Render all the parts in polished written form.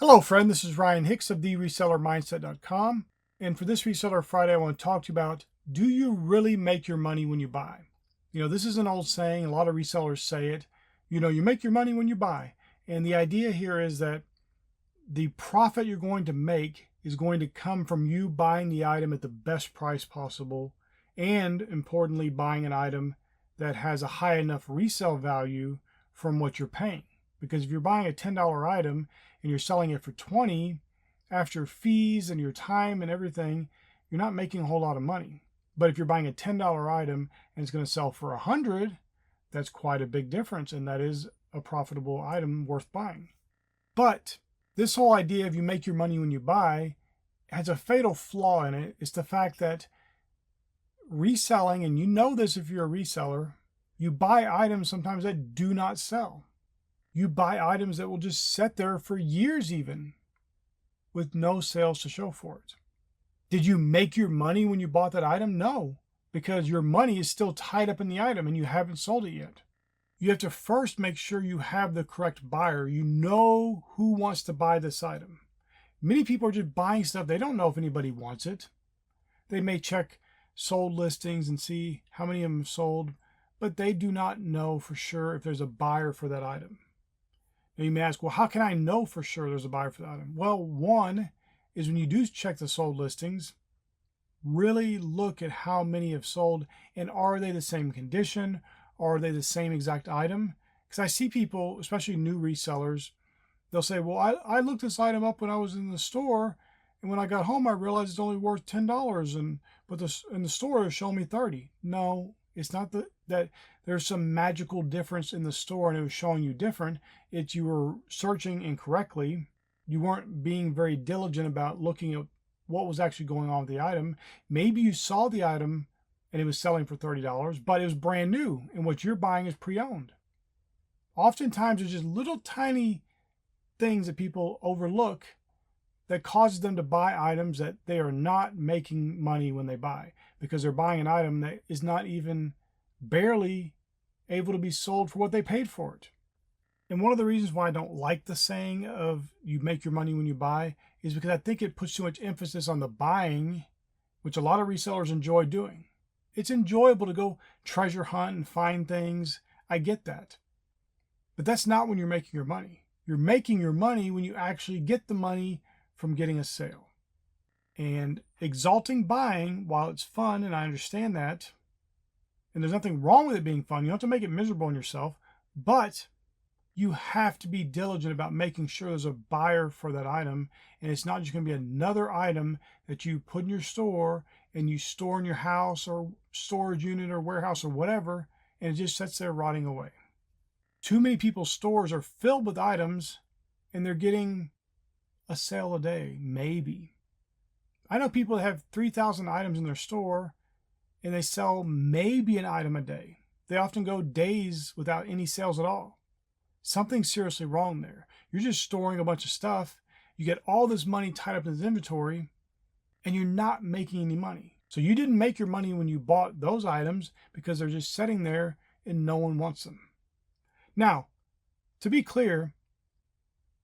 Hello, friend. This is Ryan Hicks of the resellermindset.com. And for this Reseller Friday, I want to talk to you about, do you really make your money when you buy? This is an old saying. A lot of resellers say it. You make your money when you buy. And the idea here is that the profit you're going to make is going to come from you buying the item at the best price possible. And importantly, buying an item that has a high enough resale value from what you're paying. Because if you're buying a $10 item and you're selling it for 20, after fees and your time and everything, you're not making a whole lot of money. But if you're buying a $10 item and it's going to sell for 100, that's quite a big difference, and that is a profitable item worth buying. But this whole idea of you make your money when you buy has a fatal flaw in it. It's the fact that reselling, and you know this if you're a reseller, you buy items sometimes that do not sell. You buy items that will just sit there for years even with no sales to show for it. Did you make your money when you bought that item? No, because your money is still tied up in the item and you haven't sold it yet. You have to first make sure you have the correct buyer. You know who wants to buy this item. Many people are just buying stuff. They don't know if anybody wants it. They may check sold listings and see how many of them have sold, but they do not know for sure if there's a buyer for that item. Now you may ask, well, how can I know for sure there's a buyer for the item? Well, one is when you do check the sold listings, really look at how many have sold and are they the same condition? Are they the same exact item? Because I see people, especially new resellers, they'll say, well, I looked this item up when I was in the store, and when I got home, I realized it's only worth $10, but in the store, it's showing me 30. No, it's not that there's some magical difference in the store and it was showing you different. It's you were searching incorrectly. You weren't being very diligent about looking at what was actually going on with the item. Maybe you saw the item and it was selling for $30, but it was brand new and what you're buying is pre-owned. Oftentimes there's just little tiny things that people overlook that causes them to buy items that they are not making money when they buy, because they're buying an item that is not even barely able to be sold for what they paid for it. And one of the reasons why I don't like the saying of you make your money when you buy is because I think it puts too much emphasis on the buying, which a lot of resellers enjoy doing. It's enjoyable to go treasure hunt and find things. I get that. But that's not when you're making your money. You're making your money when you actually get the money from getting a sale. And exalting buying, while it's fun, and I understand that, and there's nothing wrong with it being fun, you don't have to make it miserable on yourself, but you have to be diligent about making sure there's a buyer for that item, and it's not just going to be another item that you put in your store and you store in your house or storage unit or warehouse or whatever, and it just sits there rotting away. Too many people's stores are filled with items and they're getting a sale a day, maybe. I know people that have 3,000 items in their store and they sell maybe an item a day. They often go days without any sales at all. Something's seriously wrong there. You're just storing a bunch of stuff. You get all this money tied up in this inventory and you're not making any money. So you didn't make your money when you bought those items because they're just sitting there and no one wants them. Now, to be clear,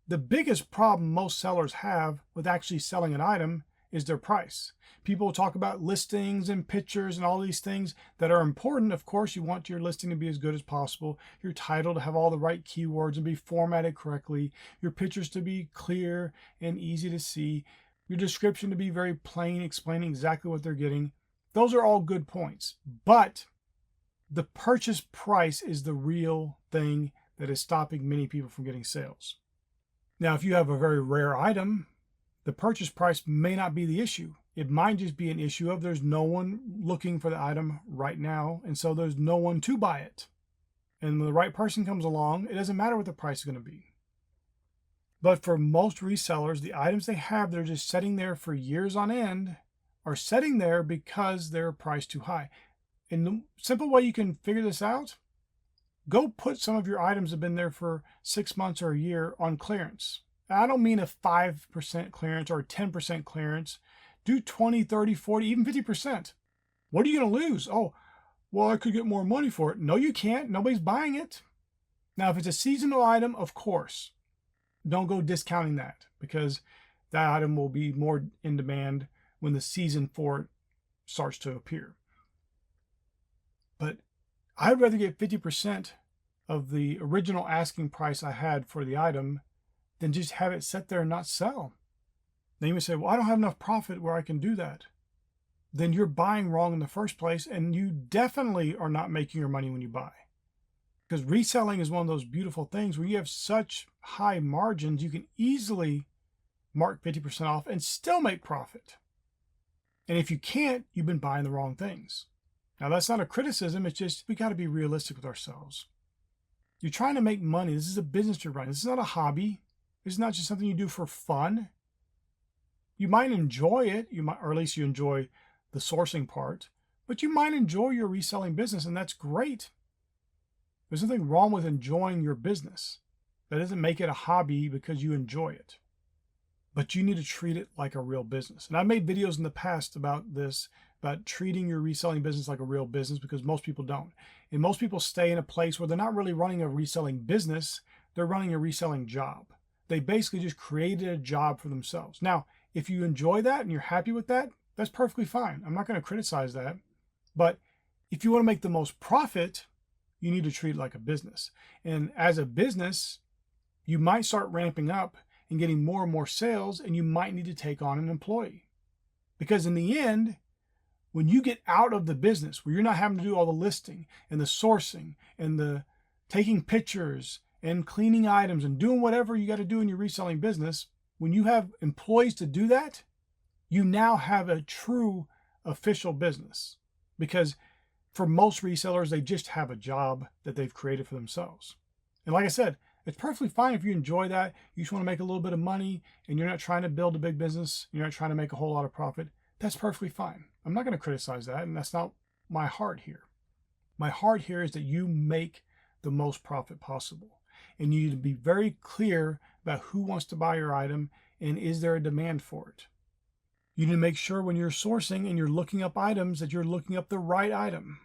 the biggest problem most sellers have with actually selling an item is their price. People talk about listings and pictures and all these things that are important. Of course, you want your listing to be as good as possible, your title to have all the right keywords and be formatted correctly, your pictures to be clear and easy to see, your description to be very plain, explaining exactly what they're getting. Those are all good points, but the purchase price is the real thing that is stopping many people from getting sales. Now, if you have a very rare item, the purchase price may not be the issue. It might just be an issue of there's no one looking for the item right now, and so there's no one to buy it. And when the right person comes along, it doesn't matter what the price is going to be. But for most resellers, the items they have that are just sitting there for years on end are sitting there because they're priced too high. And the simple way you can figure this out, go put some of your items that have been there for 6 months or a year on clearance. I don't mean a 5% clearance or 10% clearance. Do 20, 30, 40, even 50%. What are you going to lose? Oh, well, I could get more money for it. No, you can't. Nobody's buying it. Now, if it's a seasonal item, of course. don't go discounting that, because that item will be more in demand when the season for it starts to appear. But I'd rather get 50% of the original asking price I had for the item than just have it sit there and not sell. Then you may say, well, I don't have enough profit where I can do that. Then you're buying wrong in the first place, and you definitely are not making your money when you buy. Because reselling is one of those beautiful things where you have such high margins, you can easily mark 50% off and still make profit. And if you can't, you've been buying the wrong things. Now, that's not a criticism. It's just, we got to be realistic with ourselves. You're trying to make money. This is a business you're running. This is not a hobby. This is not just something you do for fun. You might enjoy it, or at least you enjoy the sourcing part, but you might enjoy your reselling business, and that's great. There's nothing wrong with enjoying your business. That doesn't make it a hobby because you enjoy it. But you need to treat it like a real business. And I've made videos in the past about this, about treating your reselling business like a real business, because most people don't. And most people stay in a place where they're not really running a reselling business, they're running a reselling job. They basically just created a job for themselves. Now, if you enjoy that and you're happy with that, that's perfectly fine. I'm not going to criticize that. But if you want to make the most profit, you need to treat it like a business. And as a business, you might start ramping up and getting more and more sales, and you might need to take on an employee. Because in the end, when you get out of the business where you're not having to do all the listing and the sourcing and the taking pictures and cleaning items and doing whatever you got to do in your reselling business, when you have employees to do that, you now have a true official business. Because for most resellers, they just have a job that they've created for themselves. And like I said, it's perfectly fine if you enjoy that. You just want to make a little bit of money and you're not trying to build a big business. You're not trying to make a whole lot of profit. That's perfectly fine. I'm not going to criticize that, and that's not my heart here. My heart here is that you make the most profit possible. And you need to be very clear about who wants to buy your item and is there a demand for it. You need to make sure when you're sourcing and you're looking up items that you're looking up the right item.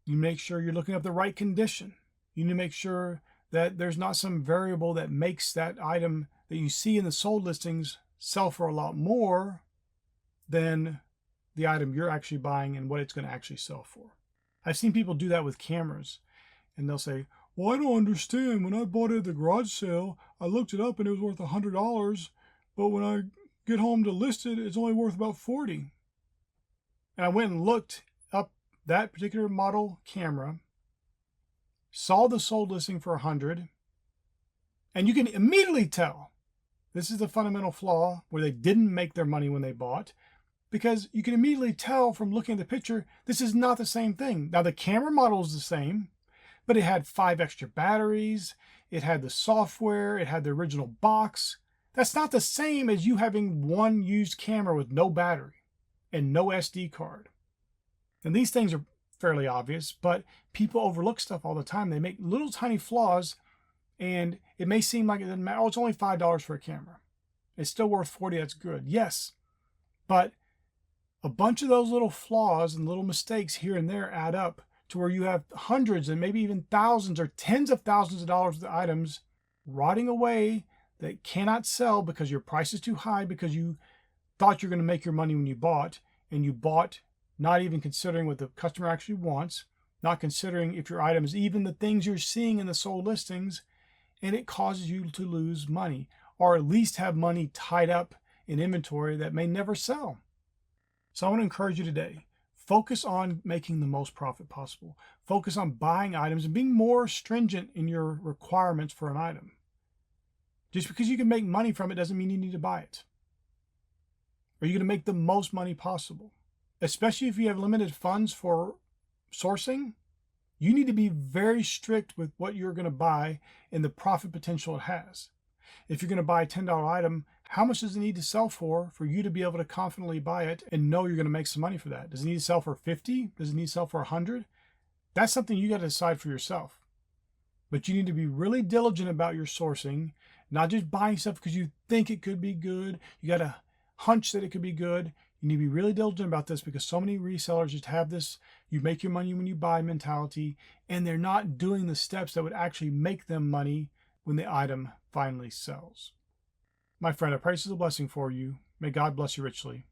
You make sure you're looking up the right condition. You need to make sure that there's not some variable that makes that item that you see in the sold listings sell for a lot more than the item you're actually buying and what it's going to actually sell for. I've seen people do that with cameras, and they'll say, well, I don't understand. When I bought it at the garage sale, I looked it up and it was worth $100, but when I get home to list it, it's only worth about $40. And I went and looked up that particular model camera, saw the sold listing for $100, and you can immediately tell this is the fundamental flaw where they didn't make their money when they bought, because you can immediately tell from looking at the picture, this is not the same thing. Now the camera model is the same, but it had 5 extra batteries, it had the software, it had the original box. That's not the same as you having one used camera with no battery and no SD card. And these things are fairly obvious, but people overlook stuff all the time. They make little tiny flaws, and it may seem like it doesn't matter. Oh, it's only $5 for a camera. It's still worth $40. That's good. Yes, but a bunch of those little flaws and little mistakes here and there add up to where you have hundreds and maybe even thousands or tens of thousands of dollars of items rotting away that cannot sell because your price is too high, because you thought you're going to make your money when you bought, and you bought not even considering what the customer actually wants, not considering if your item is even the things you're seeing in the sold listings, and it causes you to lose money, or at least have money tied up in inventory that may never sell. So I want to encourage you today, focus on making the most profit possible. Focus on buying items and being more stringent in your requirements for an item. Just because you can make money from it doesn't mean you need to buy it. Are you going to make the most money possible? Especially if you have limited funds for sourcing, you need to be very strict with what you're going to buy and the profit potential it has. If you're going to buy a $10 item, how much does it need to sell for you to be able to confidently buy it and know you're going to make some money for that? Does it need to sell for 50? Does it need to sell for 100? That's something you got to decide for yourself. But you need to be really diligent about your sourcing, not just buying stuff because you think it could be good. You got a hunch that it could be good. You need to be really diligent about this, because so many resellers just have this, you make your money when you buy mentality, and they're not doing the steps that would actually make them money when the item finally sells. My friend, I pray this is a blessing for you. May God bless you richly.